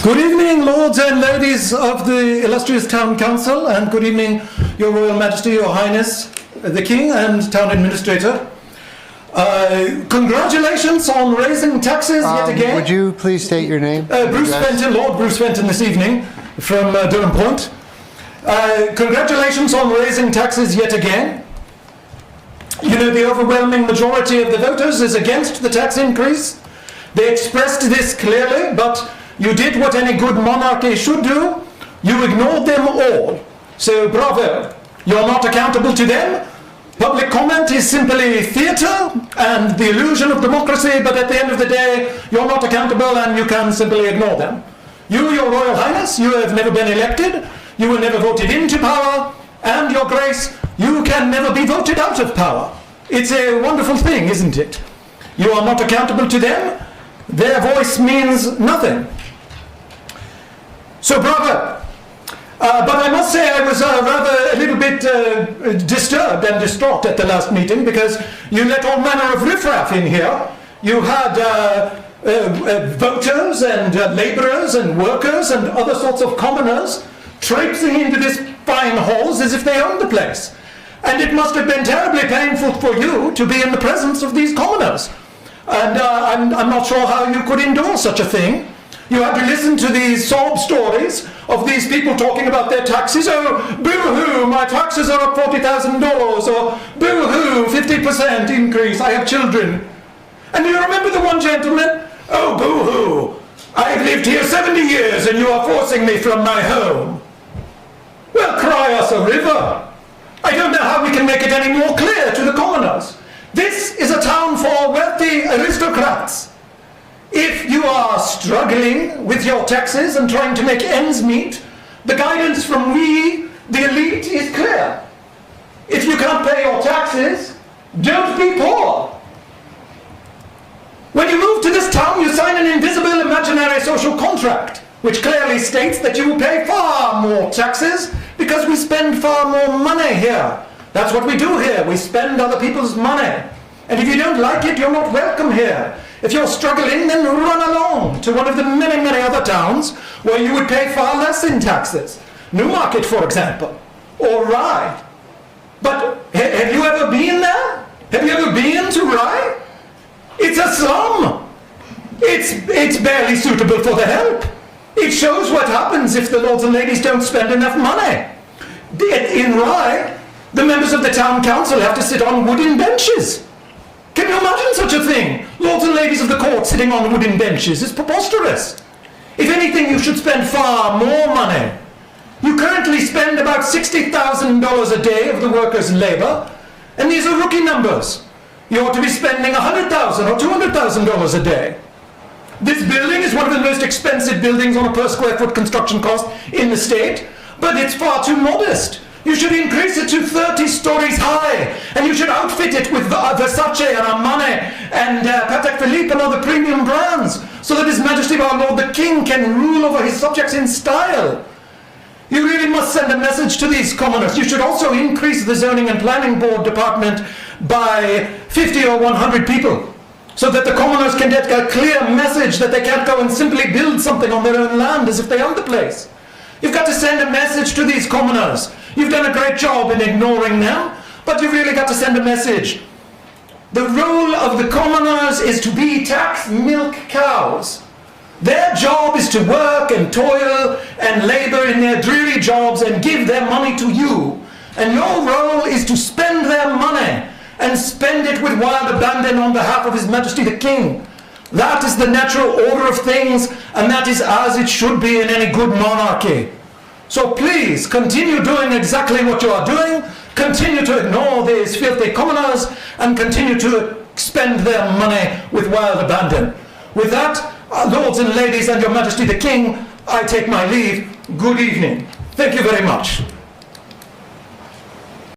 Good evening, lords and ladies of the illustrious Town Council, and good evening, Your Royal Majesty, Your Highness, the King and Town Administrator. Congratulations on raising taxes yet again. Would you please state your name? Bruce Fenton, Lord Bruce Fenton this evening from Durham Point. Congratulations on raising taxes yet again. You know, the overwhelming majority of the voters is against the tax increase. They expressed this clearly, but you did what any good monarchy should do. You ignored them all. So bravo. You're not accountable to them. Public comment is simply theatre and the illusion of democracy, but at the end of the day, you're not accountable and you can simply ignore them. You, Your Royal Highness, you have never been elected, you were never voted into power, and Your Grace, you can never be voted out of power. It's a wonderful thing, isn't it? You are not accountable to them. Their voice means nothing. So bravo. But I must say I was rather a little bit disturbed and distraught at the last meeting because you let all manner of riffraff in here. You had voters and labourers and workers and other sorts of commoners traipsing into this fine halls as if they owned the place. And it must have been terribly painful for you to be in the presence of these commoners. And I'm not sure how you could endure such a thing. You had to listen to these sob stories of these people talking about their taxes. Oh, boo-hoo, my taxes are up $40,000. Or boo-hoo, 50% increase, I have children. And do you remember the one gentleman? Oh, boo-hoo, I have lived here 70 years and you are forcing me from my home. Well, cry us a river. I don't know how we can make it any more clear to the commoners. This is a town for wealthy aristocrats. If you are struggling with your taxes and trying to make ends meet, the guidance from we, the elite, is clear. If you can't pay your taxes, don't be poor. When you move to this town, you sign an invisible imaginary social contract, which clearly states that you will pay far more taxes because we spend far more money here. That's what we do here. We spend other people's money. And if you don't like it, you're not welcome here. If you're struggling, then run along to one of the many, many other towns where you would pay far less in taxes. Newmarket, for example, or Rye. But have you ever been there? Have you ever been to Rye? It's a slum. It's barely suitable for the help. It shows what happens if the lords and ladies don't spend enough money. In Rye, the members of the town council have to sit on wooden benches. Can you imagine such a thing? Lords and ladies of the court sitting on wooden benches is preposterous. If anything, you should spend far more money. You currently spend about $60,000 a day of the workers' labour, and these are rookie numbers. You ought to be spending $100,000 or $200,000 a day. This building is one of the most expensive buildings on a per square foot construction cost in the state, but it's far too modest. You should increase it to 30 stories high, and you should outfit it with Versace and Armani and Patek Philippe and other premium brands, so that His Majesty our Lord the King can rule over his subjects in style. You really must send a message to these commoners. You should also increase the Zoning and Planning Board department by 50 or 100 people, so that the commoners can get a clear message that they can't go and simply build something on their own land as if they own the place. You've got to send a message to these commoners. You've done a great job in ignoring them, but you've really got to send a message. The role of the commoners is to be tax milk cows. Their job is to work and toil and labour in their dreary jobs and give their money to you. And your role is to spend their money and spend it with wild abandon on behalf of His Majesty the King. That is the natural order of things, and that is as it should be in any good monarchy. So please, continue doing exactly what you are doing, continue to ignore these filthy commoners, and continue to spend their money with wild abandon. With that, lords and ladies and Your Majesty the King, I take my leave. Good evening. Thank you very much.